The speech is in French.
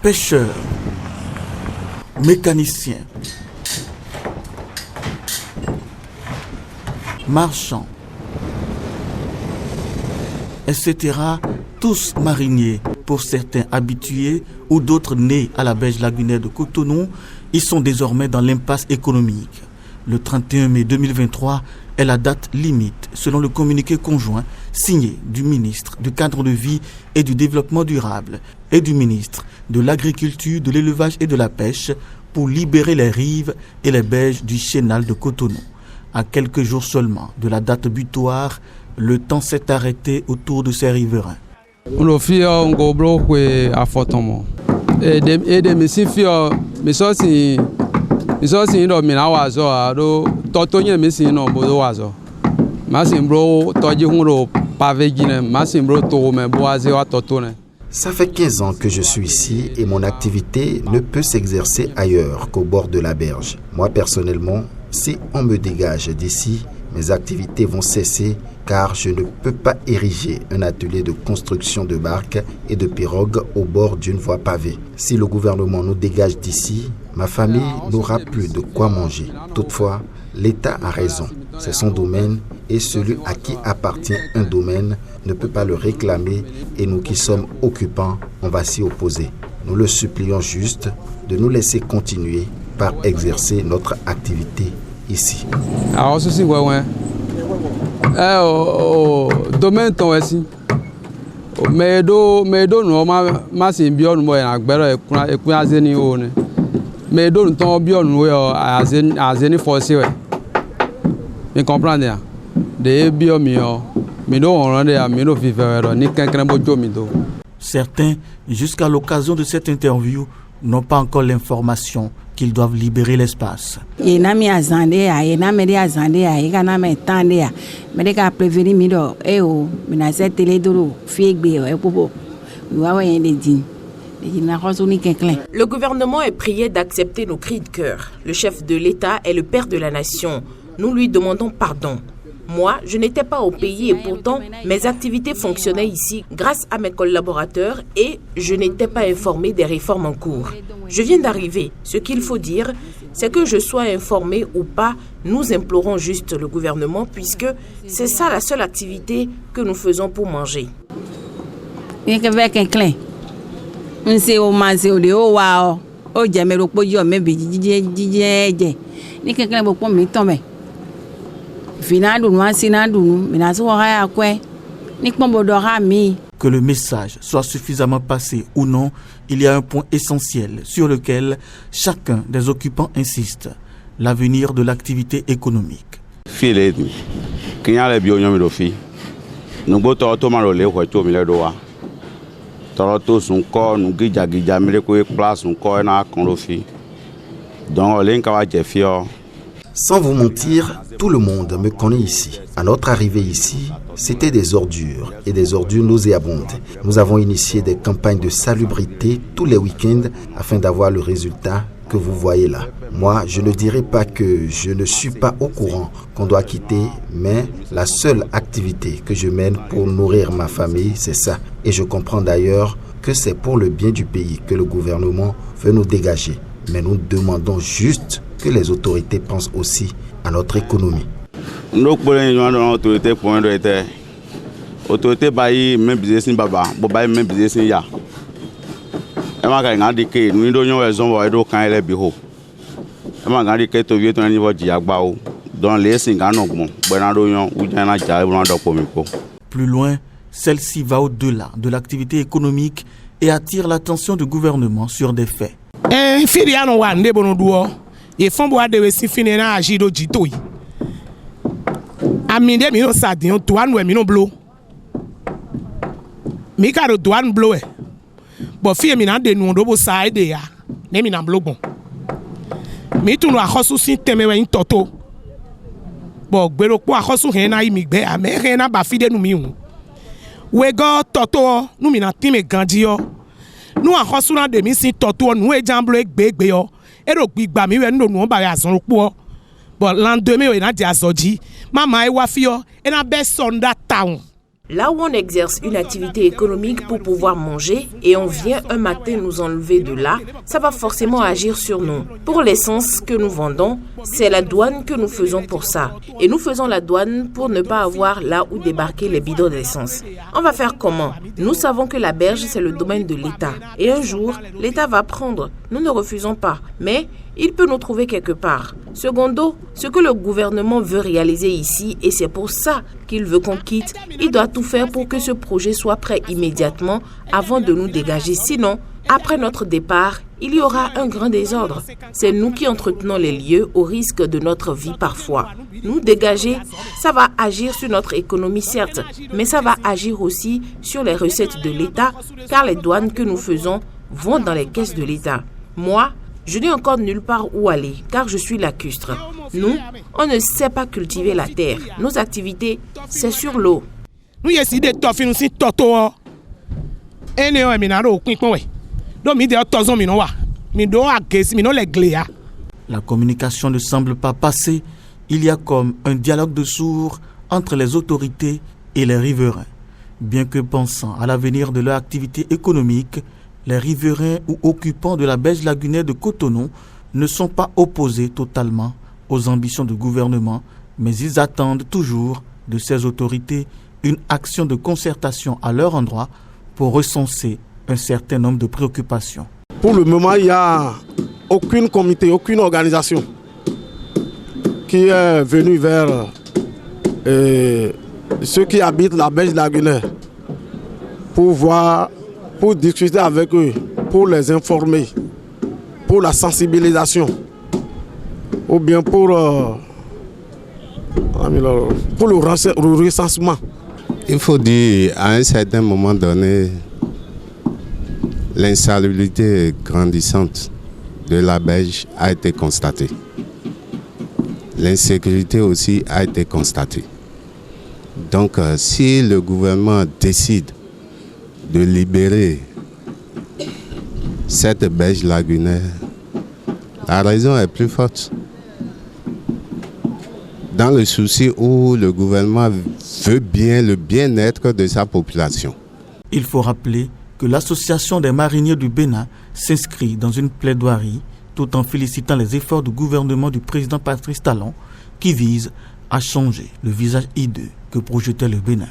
pêcheurs, mécaniciens, marchands, etc., tous mariniers, pour certains habitués ou d'autres nés à la berge lagunaire de Cotonou, ils sont désormais dans l'impasse économique. Le 31 mai 2023 est la date limite, selon le communiqué conjoint signé du ministre du Cadre de vie et du Développement durable et du ministre de l'Agriculture, de l'Élevage et de la Pêche pour libérer les rives et les berges du chénal de Cotonou. À quelques jours seulement de la date butoir, le temps s'est arrêté autour de ces riverains. Ça fait 15 ans que je suis ici et mon activité ne peut s'exercer ailleurs qu'au bord de la berge. Moi personnellement, si on me dégage d'ici, mes activités vont cesser car je ne peux pas ériger un atelier de construction de barques et de pirogues au bord d'une voie pavée. Si le gouvernement nous dégage d'ici, ma famille n'aura plus de quoi manger. Toutefois, l'État a raison. C'est son domaine et celui à qui appartient un domaine ne peut pas le réclamer et nous qui sommes occupants, on va s'y opposer. Nous le supplions juste de nous laisser continuer par exercer notre activité ici. Domaine ton aussi. Mais do no ma sin bio no na gbero ekun azeni o ne. Mais do ton bio no azeni force we. Mi comprendre ya. De bio mi o. Mi no on de mi no vivre ni kankan bojo mi do. Certains, jusqu'à l'occasion de cette interview, n'ont pas encore l'information qu'ils doivent libérer l'espace. Le gouvernement est prié d'accepter nos cris de cœur. Le chef de l'État est le père de la nation. Nous lui demandons pardon. Moi, je n'étais pas au pays et pourtant, mes activités fonctionnaient ici grâce à mes collaborateurs et je n'étais pas informé des réformes en cours. Je viens d'arriver. Ce qu'il faut dire, c'est que je sois informé ou pas, nous implorons juste le gouvernement puisque c'est ça la seule activité que nous faisons pour manger. Que le message soit suffisamment passé ou non, il y a un point essentiel sur lequel chacun des occupants insiste, l'avenir de l'activité économique. Sans vous mentir, tout le monde me connaît ici. À notre arrivée ici, c'était des ordures et des ordures nauséabondes. Nous avons initié des campagnes de salubrité tous les week-ends afin d'avoir le résultat que vous voyez là. Moi, je ne dirais pas que je ne suis pas au courant qu'on doit quitter, mais la seule activité que je mène pour nourrir ma famille, c'est ça. Et je comprends d'ailleurs que c'est pour le bien du pays que le gouvernement veut nous dégager. Mais nous demandons juste que les autorités pensent aussi à notre économie. Plus loin, celle-ci va au-delà de l'activité économique et attire l'attention du gouvernement sur des faits. Nous en ressourçant de mi si toto nous et jamble gbegbe yo e ro gbigba mi we no nu ba ya son po but lendemain e na dia soji mama e wa fi yo e na be sonda town Là où on exerce une activité économique pour pouvoir manger et on vient un matin nous enlever de là, ça va forcément agir sur nous. Pour l'essence que nous vendons, c'est la douane que nous faisons pour ça. Et nous faisons la douane pour ne pas avoir là où débarquer les bidons d'essence. On va faire comment? Nous savons que la berge, c'est le domaine de l'État. Et un jour, l'État va prendre. Nous ne refusons pas. Mais il peut nous trouver quelque part. Secondo, ce que le gouvernement veut réaliser ici, et c'est pour ça qu'il veut qu'on quitte, il doit tout faire pour que ce projet soit prêt immédiatement avant de nous dégager. Sinon, après notre départ, il y aura un grand désordre. C'est nous qui entretenons les lieux au risque de notre vie parfois. Nous dégager, ça va agir sur notre économie certes, mais ça va agir aussi sur les recettes de l'État, car les douanes que nous faisons vont dans les caisses de l'État. Moi, je n'ai encore nulle part où aller, car je suis lacustre. Nous, on ne sait pas cultiver la terre. Nos activités, c'est sur l'eau. La communication ne semble pas passer. Il y a comme un dialogue de sourds entre les autorités et les riverains. Bien que pensant à l'avenir de leur activité économique, les riverains ou occupants de la berge lagunaire de Cotonou ne sont pas opposés totalement aux ambitions du gouvernement, mais ils attendent toujours de ces autorités une action de concertation à leur endroit pour recenser un certain nombre de préoccupations. Pour le moment, il n'y a aucun comité, aucune organisation qui est venue vers ceux qui habitent la berge lagunaire pour discuter avec eux, pour les informer, pour la sensibilisation, ou bien pour le recensement. Il faut dire, à un certain moment donné, l'insalubrité grandissante de la berge a été constatée. L'insécurité aussi a été constatée. Donc, si le gouvernement décide de libérer cette berge lagunaire, la raison est plus forte. Dans le souci où le gouvernement veut bien le bien-être de sa population. Il faut rappeler que l'Association des mariniers du Bénin s'inscrit dans une plaidoirie tout en félicitant les efforts du gouvernement du président Patrice Talon qui vise à changer le visage hideux que projetait le Bénin.